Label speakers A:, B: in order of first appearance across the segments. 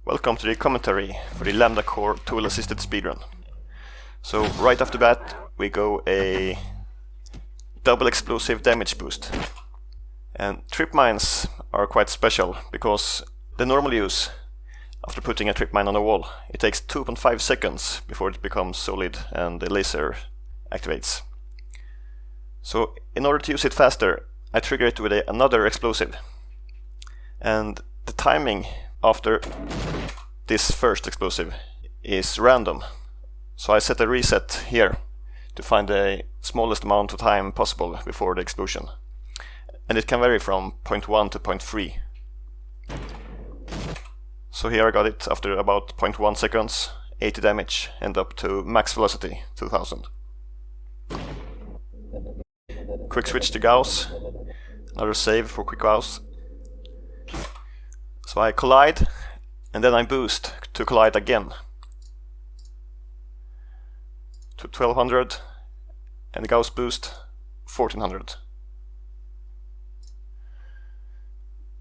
A: Welcome to the commentary for the Lambda Core tool-assisted speedrun. So right off the bat we go a double explosive damage boost. And trip mines are quite special because the normal use, after putting a trip mine on a wall, it takes 2.5 seconds before it becomes solid and the laser activates. So in order to use it faster, I trigger it with another explosive. And the timing after this first explosive is random. So I set a reset here to find the smallest amount of time possible before the explosion. And it can vary from 0.1 to 0.3. So here I got it after about 0.1 seconds, 80 damage, and up to max velocity, 2000. Quick switch to Gauss, another save for quick Gauss. So I collide, and then I boost to collide again to 1200, and Gauss boost 1400.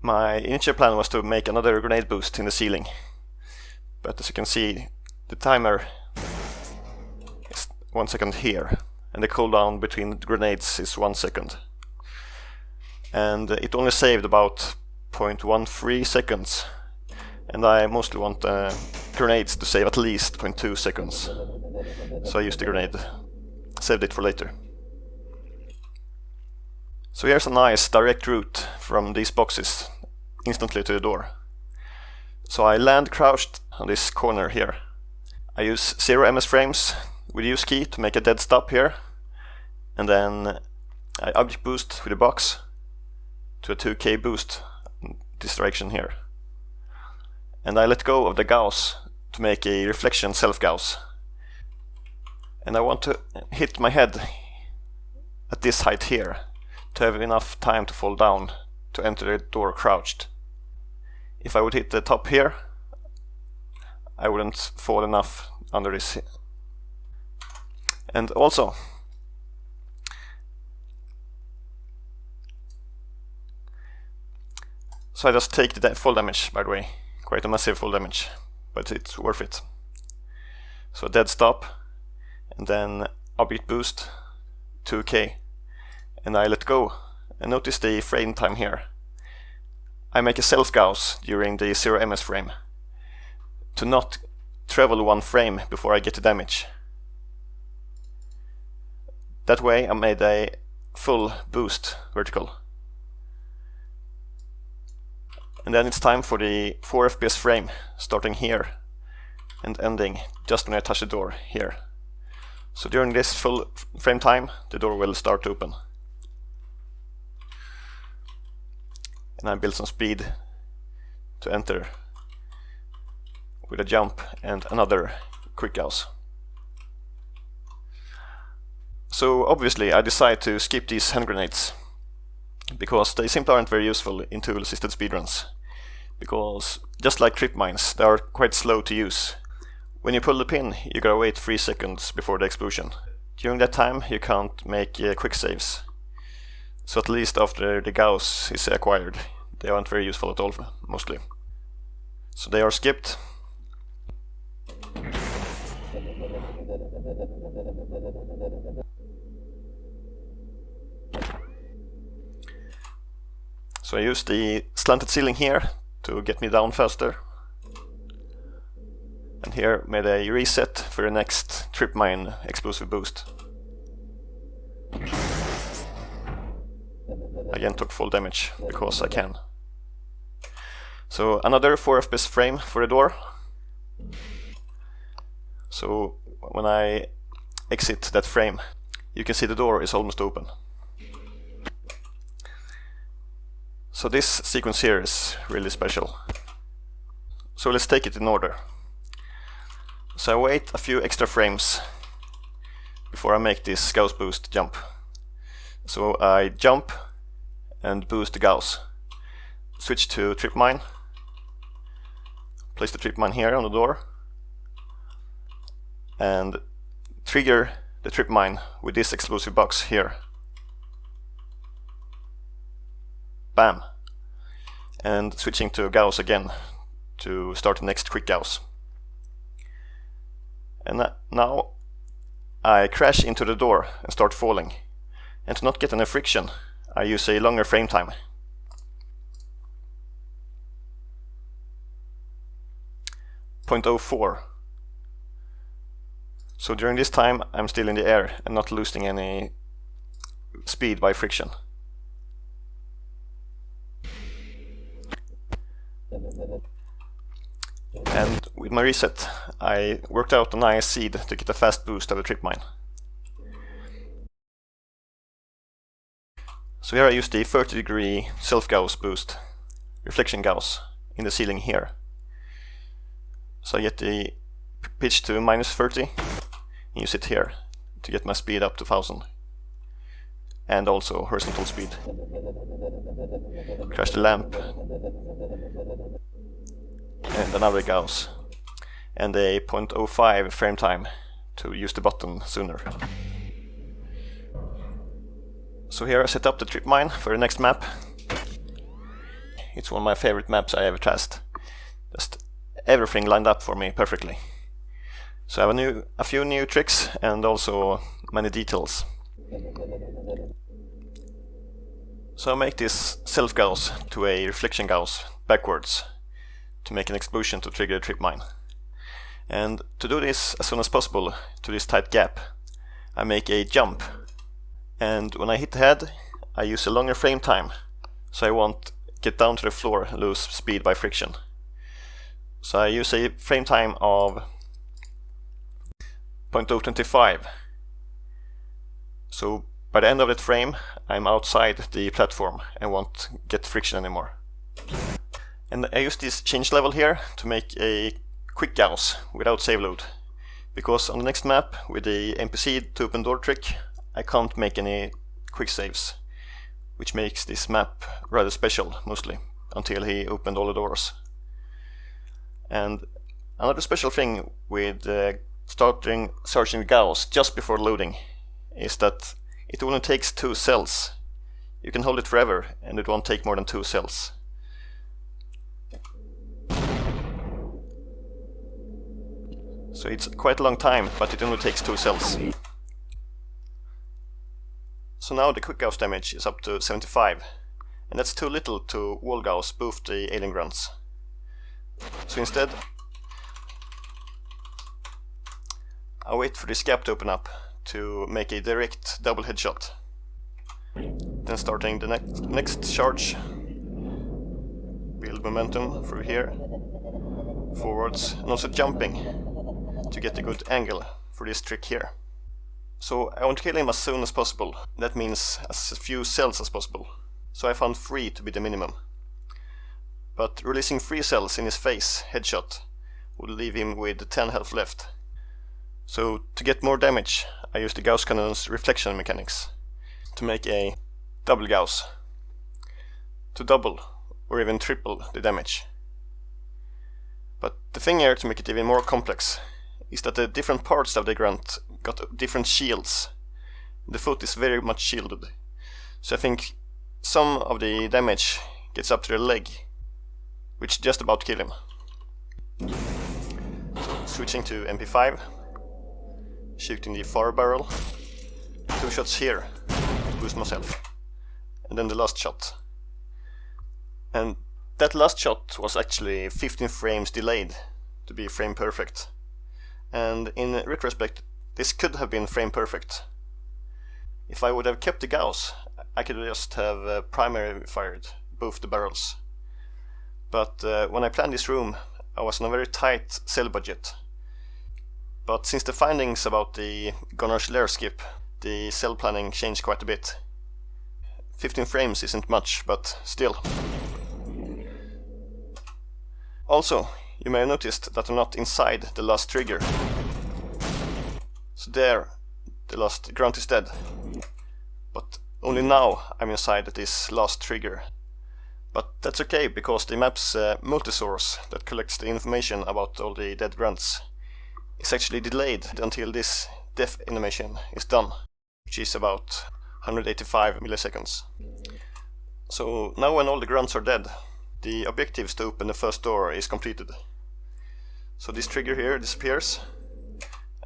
A: My initial plan was to make another grenade boost in the ceiling, but as you can see, the timer is 1 second here, and the cooldown between grenades is 1 second. And it only saved about 0.13 seconds, and I mostly want grenades to save at least 0.2 seconds. So I used the grenade, saved it for later. So here's a nice direct route from these boxes instantly to the door. So I land crouched on this corner here. I use 0 ms frames with use key to make a dead stop here, and then I object boost with the box to a 2k boost in this direction here. And I let go of the Gauss to make a reflection self-Gauss. And I want to hit my head at this height here to have enough time to fall down to enter the door crouched. If I would hit the top here, I wouldn't fall enough under this. And also, so I just take the fall damage, by the way, quite a massive fall damage, but it's worth it. So dead stop, and then object boost 2k, and I let go. And notice the frame time here. I make a self-Gauss during the 0 ms frame to not travel 1 frame before I get the damage. That way I made a full boost vertical. And then it's time for the 4 FPS frame, starting here and ending just when I touch the door here. So during this full frame time, the door will start to open. And I build some speed to enter with a jump and another quick Gauss. So obviously I decide to skip these hand grenades, because they simply aren't very useful in tool-assisted speedruns. Because just like trip mines, they are quite slow to use. When you pull the pin, you gotta wait 3 seconds before the explosion. During that time you can't make quick saves. So at least after the Gauss is acquired, they aren't very useful at all, mostly. So they are skipped. So I use the slanted ceiling here to get me down faster. And here made a reset for the next trip mine explosive boost. Again took full damage because I can. So another 4 FPS frame for the door. So when I exit that frame, you can see the door is almost open. So this sequence here is really special. So let's take it in order. So I wait a few extra frames before I make this Gauss boost jump. So I jump and boost the Gauss. Switch to trip mine. Place the trip mine here on the door. And trigger the trip mine with this explosive box here. Bam! And switching to Gauss again to start the next quick Gauss. And now I crash into the door and start falling. And to not get any friction, I use a longer frame time. .04. So during this time I'm still in the air and not losing any speed by friction. And with my reset I worked out a nice seed to get a fast boost of the trip mine. So here I use the 30-degree self-Gauss boost, reflection Gauss, in the ceiling here. So I get the pitch to -30 and use it here to get my speed up to 1000. And also horizontal speed. Crash the lamp. And another Gauss. And a 0.05 frame time to use the button sooner. So here I set up the trip mine for the next map. It's one of my favorite maps I ever tested. Just everything lined up for me perfectly. So I have a few new tricks and also many details. So I make this self-Gauss to a reflection Gauss backwards to make an explosion to trigger the trip mine. And to do this as soon as possible to this tight gap, I make a jump. And when I hit the head, I use a longer frame time, so I won't get down to the floor and lose speed by friction. So I use a frame time of 0.025. So by the end of that frame, I'm outside the platform and won't get friction anymore. And I use this change level here to make a quick Gauss without save load. Because on the next map with the NPC to open door trick, I can't make any quick saves, which makes this map rather special mostly, until he opened all the doors. And another special thing with starting searching Gauss just before loading is that it only takes 2 cells. You can hold it forever and it won't take more than 2 cells. So it's quite a long time, but it only takes 2 cells. So now the quick Gauss damage is up to 75, and that's too little to wall Gauss both the alien grunts. So instead, I wait for this gap to open up to make a direct double headshot. Then starting the next charge, build momentum through here, forwards, and also jumping to get a good angle for this trick here. So I want to kill him as soon as possible. That means as few cells as possible. So I found 3 to be the minimum. But releasing 3 cells in his face, headshot, would leave him with 10 health left. So to get more damage, I use the Gauss cannon's reflection mechanics to make a double Gauss. To double or even triple the damage. But the thing here to make it even more complex is that the different parts of the grunt got different shields. The foot is very much shielded. So I think some of the damage gets up to the leg, which just about kill him. So switching to MP5, shooting the far barrel, 2 shots here to boost myself, and then the last shot. And that last shot was actually 15 frames delayed to be frame perfect. And in retrospect, this could have been frame perfect. If I would have kept the Gauss, I could just have primary fired both the barrels. But when I planned this room, I was on a very tight cell budget. But since the findings about the Gunnar's Lair skip, the cell planning changed quite a bit. 15 frames isn't much, but still. Also, you may have noticed that I'm not inside the last trigger. So there, the last grunt is dead. But only now I'm inside this last trigger. But that's okay, because the map's multi-source that collects the information about all the dead grunts is actually delayed until this death animation is done, which is about 185 milliseconds. So now when all the grunts are dead, the objectives to open the first door is completed. So this trigger here disappears,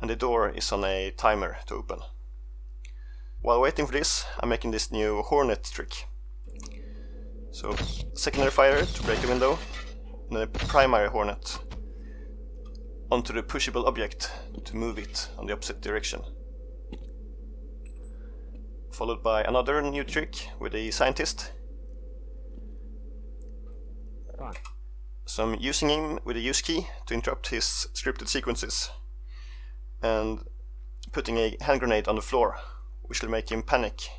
A: and the door is on a timer to open. While waiting for this, I'm making this new hornet trick. So secondary fire to break the window, and a primary hornet onto the pushable object to move it on the opposite direction. Followed by another new trick with the scientist. So I'm using him with a use key to interrupt his scripted sequences, and putting a hand grenade on the floor, which will make him panic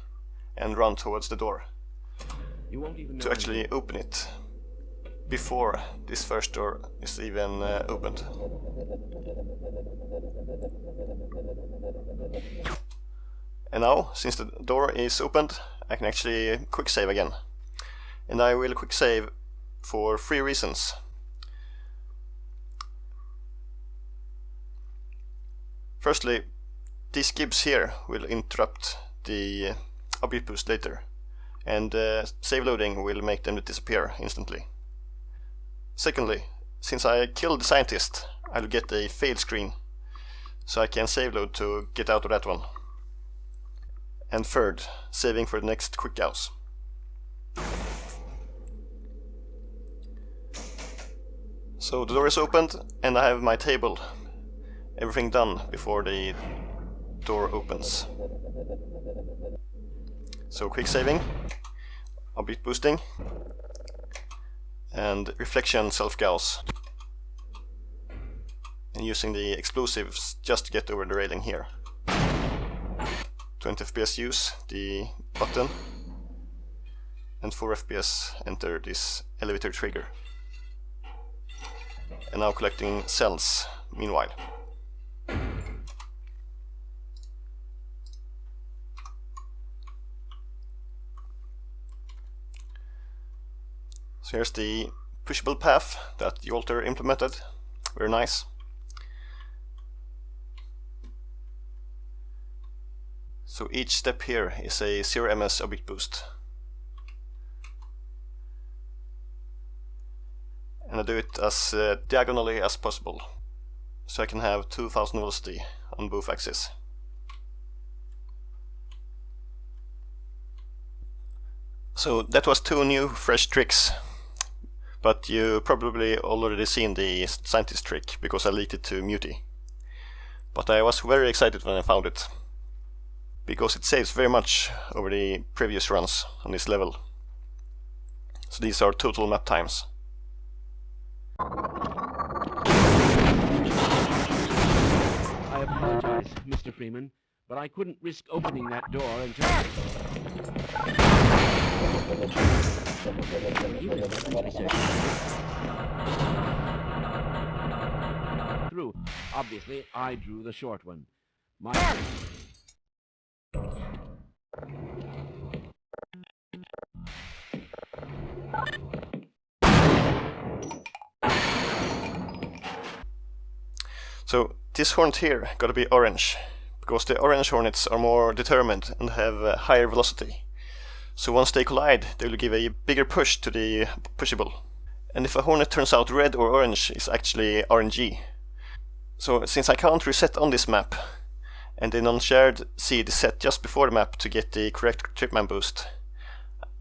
A: and run towards the door to actually open it before this first door is even opened. And now, since the door is opened, I can actually quick save again. And I will quick save for 3 reasons. Firstly, these gibs here will interrupt the object boost later, and save loading will make them disappear instantly. Secondly, since I killed the scientist, I'll get a fail screen, so I can save load to get out of that one. And third, saving for the next quick house. So the door is opened, and I have my table. Everything done before the door opens. So quick saving, object boosting, and reflection self-gauss. And using the explosives just to get over the railing here. 20 FPS use the button, and 4 FPS enter this elevator trigger. And now collecting cells meanwhile. So here's the pushable path that the alter implemented. Very nice. So each step here is a 0 ms object boost. And I do it as diagonally as possible, so I can have 2000 velocity on both axes. So that was 2 new fresh tricks, but you probably already seen the scientist trick because I leaked it to Muty. But I was very excited when I found it, because it saves very much over the previous runs on this level. So these are total map times.
B: I apologize, Mr. Freeman, but I couldn't risk opening that door until... Through. Obviously, I drew the short one.
A: So this hornet here gotta be orange, because the orange hornets are more determined and have a higher velocity. So once they collide, they will give a bigger push to the pushable. And if a hornet turns out red or orange, it's actually RNG. So since I can't reset on this map, and the non-shared seed is set just before the map to get the correct tripman boost,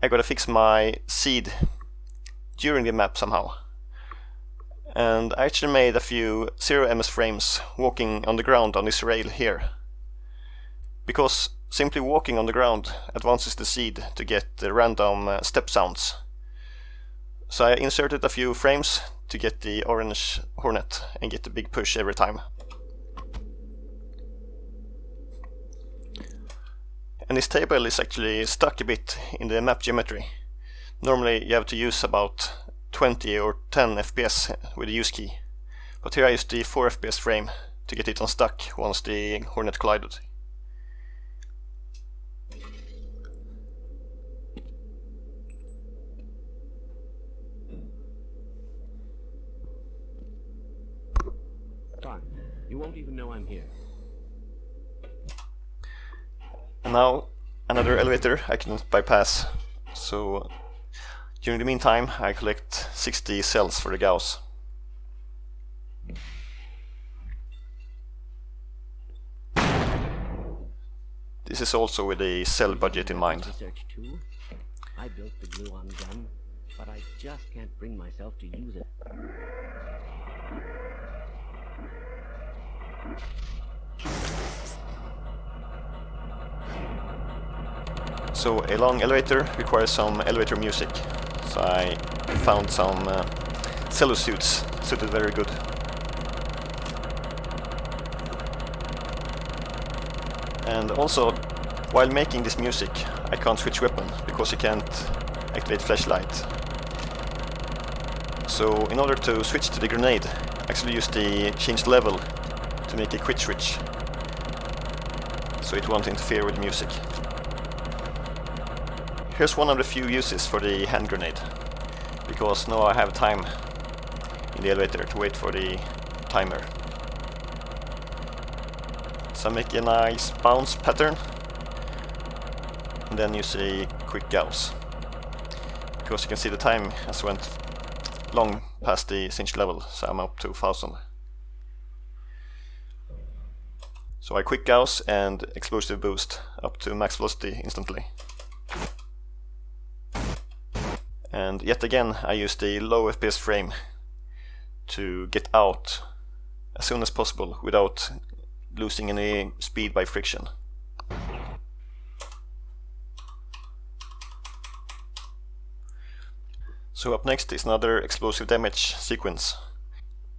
A: I gotta fix my seed during the map somehow. And I actually made a few 0 ms frames walking on the ground on this rail here, because simply walking on the ground advances the seed to get the random step sounds. So I inserted a few frames to get the orange hornet and get the big push every time. And this table is actually stuck a bit in the map geometry. Normally you have to use about 20 or 10 FPS with the use key, but here I used the 4 FPS frame to get it unstuck once the hornet collided.
B: Fine. You won't even know I'm here.
A: And now another elevator I can bypass. So During the meantime, I collect 60 cells for the Gauss. This is also with a cell budget in mind.
B: Research too. I built the gluon gun, but I just can't bring myself to use it.
A: So a long elevator requires some elevator music. So I found some cello suits suited very good. And also, while making this music, I can't switch weapon because you can't activate flashlight. So in order to switch to the grenade, I actually use the changed level to make a quick switch, so it won't interfere with the music. Here's one of the few uses for the hand grenade, because now I have time in the elevator to wait for the timer. So I make a nice bounce pattern and then use a quick Gauss, because you can see the time has went long past the cinch level, so I'm up to 1000. So I quick Gauss and explosive boost up to max velocity instantly. And yet again I use the low FPS frame to get out as soon as possible without losing any speed by friction. So up next is another explosive damage sequence.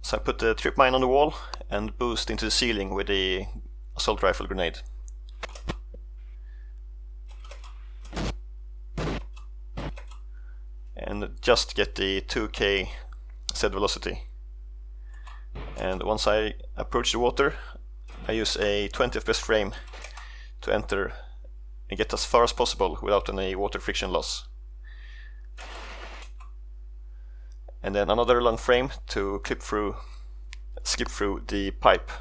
A: So I put the trip mine on the wall and boost into the ceiling with the assault rifle grenade. And just get the 2k Z velocity. And once I approach the water, I use a 20 FPS frame to enter and get as far as possible without any water friction loss. And then another long frame to skip through the pipe.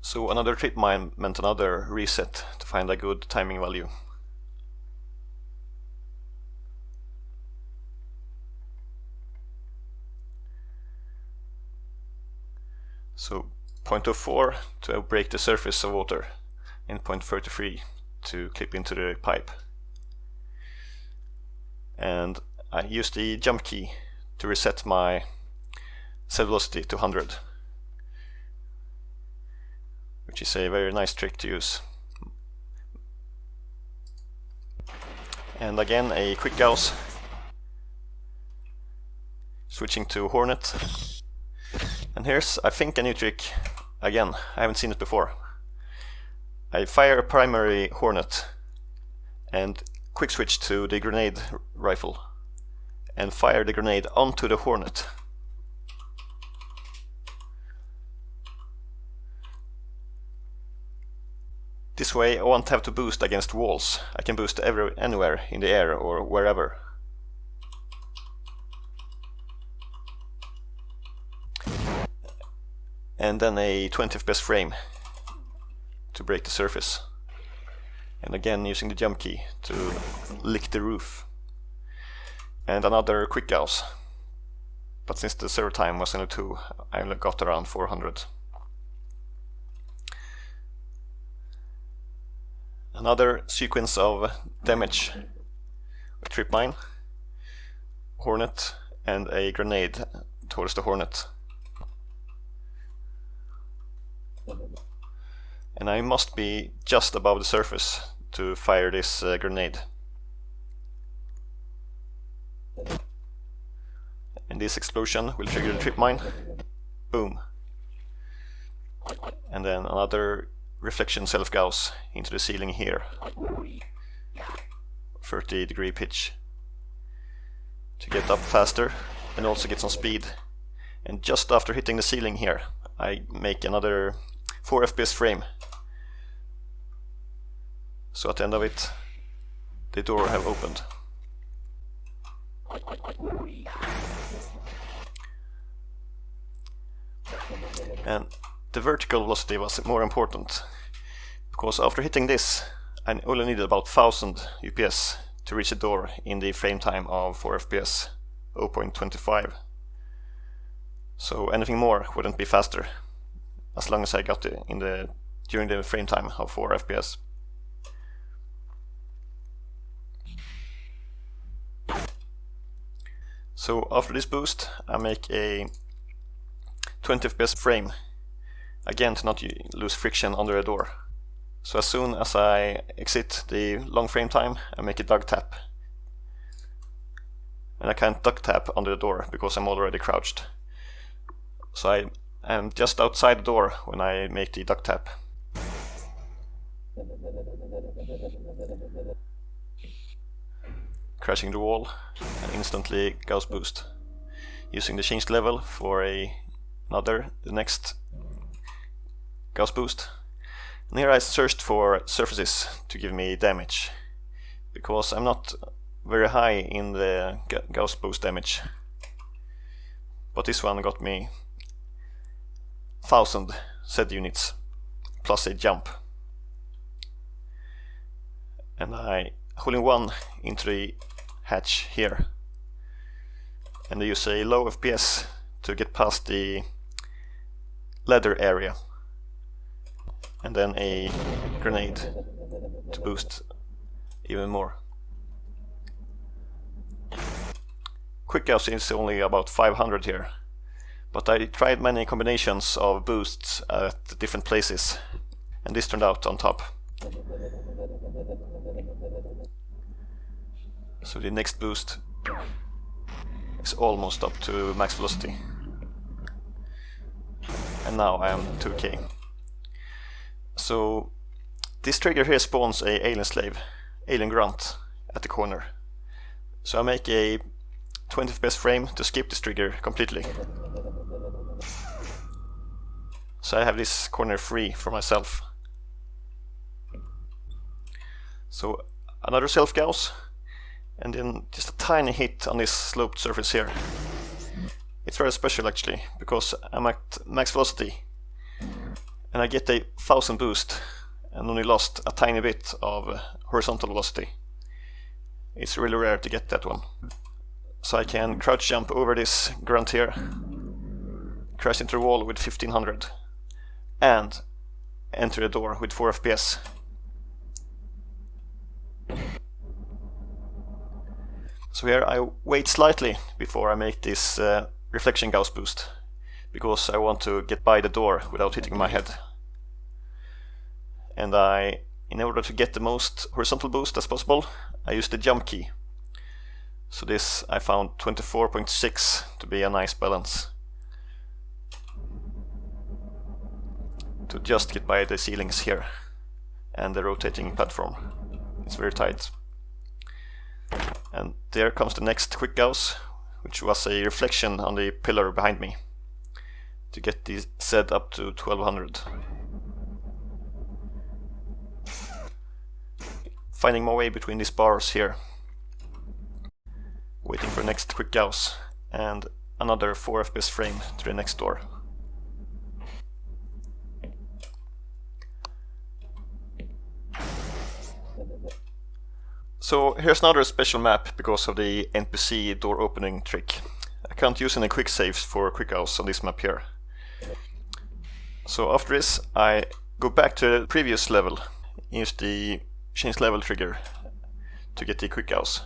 A: So another trip mine meant another reset to find a good timing value. So 0.04 to break the surface of water, and 0.33 to clip into the pipe. And I use the jump key to reset my Z velocity to 100, which is a very nice trick to use. And again a quick Gauss, switching to Hornet. And here's, I think, a new trick. Again, I haven't seen it before. I fire a primary Hornet and quick switch to the grenade rifle and fire the grenade onto the Hornet. This way I won't have to boost against walls. I can boost anywhere in the air or wherever. And then a 20 FPS frame to break the surface. And again using the jump key to lick the roof. And another quick Gauss. But since the server time was only 2, I only got around 400. Another sequence of damage. A trip mine, Hornet, and a grenade towards the Hornet. And I must be just above the surface to fire this grenade. And this explosion will trigger the trip mine. Boom. And then another reflection self-Gauss into the ceiling here. 30-degree pitch. To get up faster and also get some speed. And just after hitting the ceiling here, I make another 4 FPS frame. So at the end of it, the door have opened. And the vertical velocity was more important, because after hitting this, I only needed about 1000 UPS to reach the door in the frame time of 4 FPS, 0.25. So anything more wouldn't be faster, as long as I got it during the frame time of 4 FPS. So after this boost, I make a 20 FPS frame, again to not lose friction under a door. So as soon as I exit the long frame time, I make a duck tap. And I can't duck tap under the door because I'm already crouched. So I am just outside the door when I make the duck tap. Crashing the wall and instantly Gauss boost. Using the changed level for the next Gauss boost. And here I searched for surfaces to give me damage, because I'm not very high in the Gauss boost damage. But this one got me 1000 Z units plus a jump. And I holding 1 into the hatch here, and I use a low FPS to get past the ladder area, and then a grenade to boost even more. Quick Gauss is only about 500 here, but I tried many combinations of boosts at different places, and this turned out on top. So the next boost is almost up to max velocity. And now I am 2k. So this trigger here spawns a alien slave, alien grunt, at the corner. So I make a 20 FPS frame to skip this trigger completely. So I have this corner free for myself. So another self Gauss, and then just a tiny hit on this sloped surface here. It's very special actually, because I'm at max velocity and I get a 1000 boost and only lost a tiny bit of horizontal velocity. It's really rare to get that one. So I can crouch jump over this grunt here, crash into the wall with 1500, and enter the door with 4 FPS. So here I wait slightly before I make this reflection Gauss boost, because I want to get by the door without hitting my head. And in order to get the most horizontal boost as possible, I use the jump key. So this I found 24.6 to be a nice balance, to just get by the ceilings here and the rotating platform. It's very tight. And there comes the next quick Gauss, which was a reflection on the pillar behind me, to get the Z up to 1200. Finding my way between these bars here, waiting for the next quick Gauss, and another 4 FPS frame to the next door. So here's another special map because of the NPC door opening trick. I can't use any quick saves for quick Gauss on this map here. So after this I go back to the previous level, use the change level trigger to get the quick Gauss.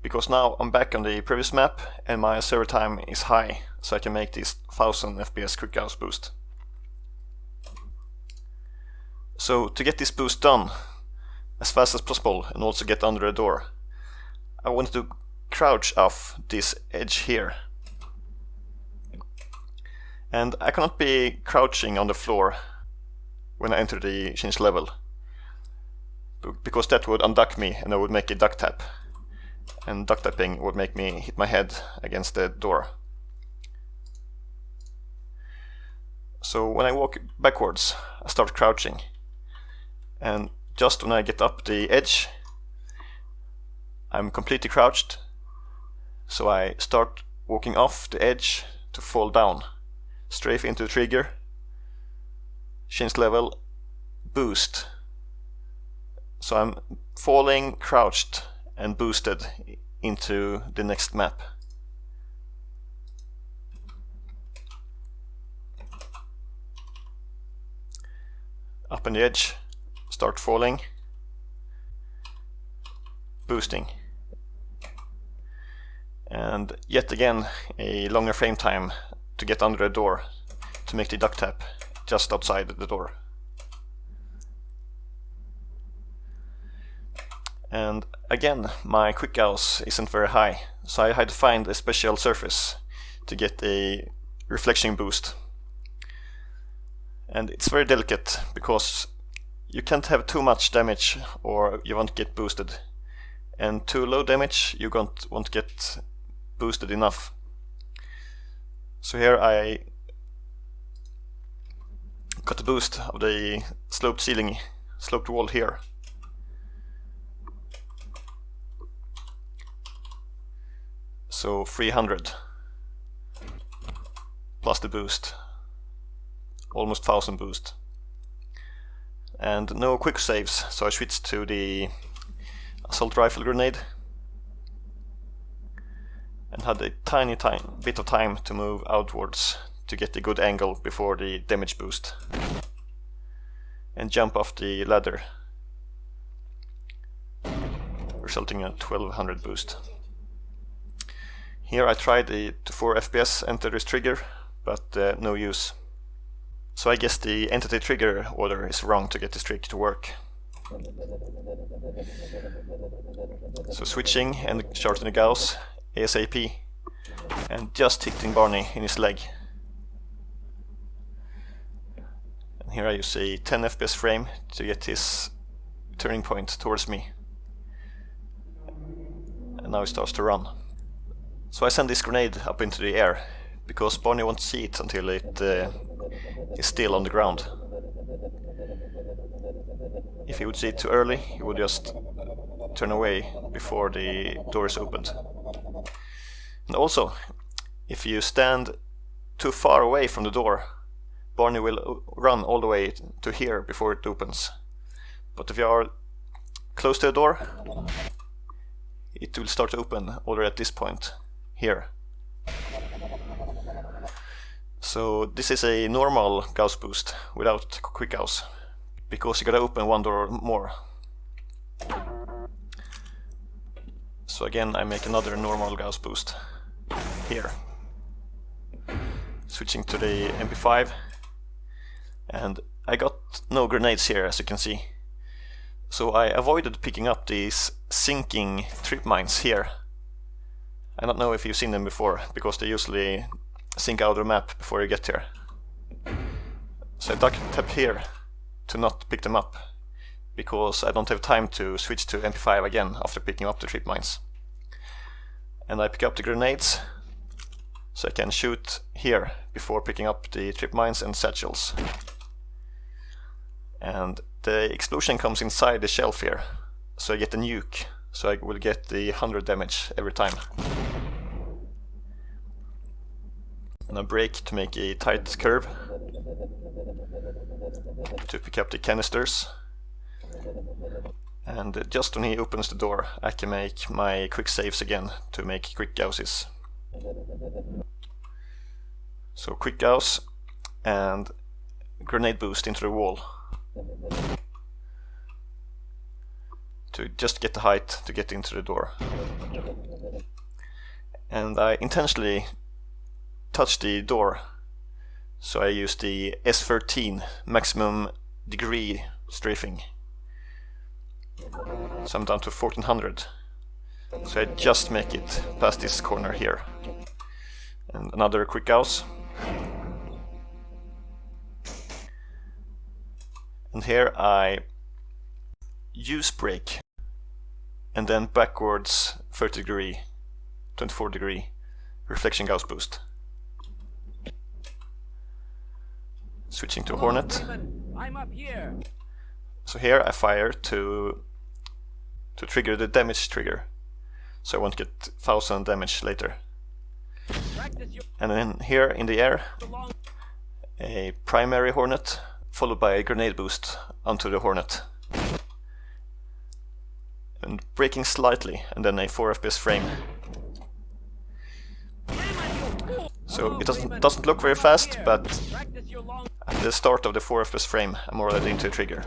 A: Because now I'm back on the previous map and my server time is high, so I can make this 1000 FPS quick Gauss boost. So to get this boost done as fast as possible and also get under the door, I wanted to crouch off this edge here. And I cannot be crouching on the floor when I enter the change level, because that would unduck me and I would make a duck tap. And duck tapping would make me hit my head against the door. So when I walk backwards, I start crouching. And just when I get up the edge, I'm completely crouched. So I start walking off the edge to fall down, strafe into the trigger, change level, boost, So I'm falling, crouched, and boosted into the next map. Up on the edge, start falling, boosting. And yet again a longer frame time to get under the door to make the duck tap just outside the door. And again my quick gauss isn't very high, so I had to find a special surface to get a reflection boost. And it's very delicate because you can't have too much damage or you won't get boosted, and too low damage you won't get boosted enough. So here I got a boost of the sloped ceiling, sloped wall here. So 300 plus the boost, almost 1000 boost. And no quick saves, so I switched to the assault rifle grenade and had a tiny bit of time to move outwards to get a good angle before the damage boost and jump off the ladder, resulting in a 1200 boost. Here I tried a 4 FPS enter this trigger, but no use. So I guess the entity trigger order is wrong to get this trick to work. So switching and charging the Gauss ASAP and just hitting Barney in his leg. And here I use a 10 FPS frame to get his turning point towards me. And now he starts to run. So I send this grenade up into the air because Barney won't see it until it is still on the ground. If he would see it too early, he would just turn away before the door is opened. And also, if you stand too far away from the door, Barney will run all the way to here before it opens. But if you are close to the door, it will start to open already at this point, here. So this is a normal Gauss boost without quick Gauss, because you gotta open one door more. So again I make another normal Gauss boost here. Switching to the MP5, and I got no grenades here, as you can see. So I avoided picking up these sinking trip mines here. I don't know if you've seen them before, because they usually sink out of the map before you get here. So I duck tap here to not pick them up, because I don't have time to switch to MP5 again after picking up the trip mines. And I pick up the grenades, so I can shoot here before picking up the trip mines and satchels. And the explosion comes inside the shelf here, so I get a nuke, so I will get the 100 damage every time. And I brake to make a tight curve to pick up the canisters. And just when he opens the door, I can make my quick saves again to make quick Gausses. So quick Gauss and grenade boost into the wall to just get the height to get into the door. And I intentionally touch the door, so I use the S13 maximum degree strafing. So I'm down to 1400, so I just make it past this corner here. And another quick Gauss. And here I use brake and then backwards 30 degree, 24 degree reflection Gauss boost. Switching to Hornet.
B: I'm up here.
A: So here I fire to trigger the damage trigger, so I won't get 1000 damage later. And then here in the air, a primary Hornet followed by a grenade boost onto the Hornet. and braking slightly, and then a 4 FPS frame. So it doesn't look very fast, but at the start of the 4 FPS frame I'm already into a trigger.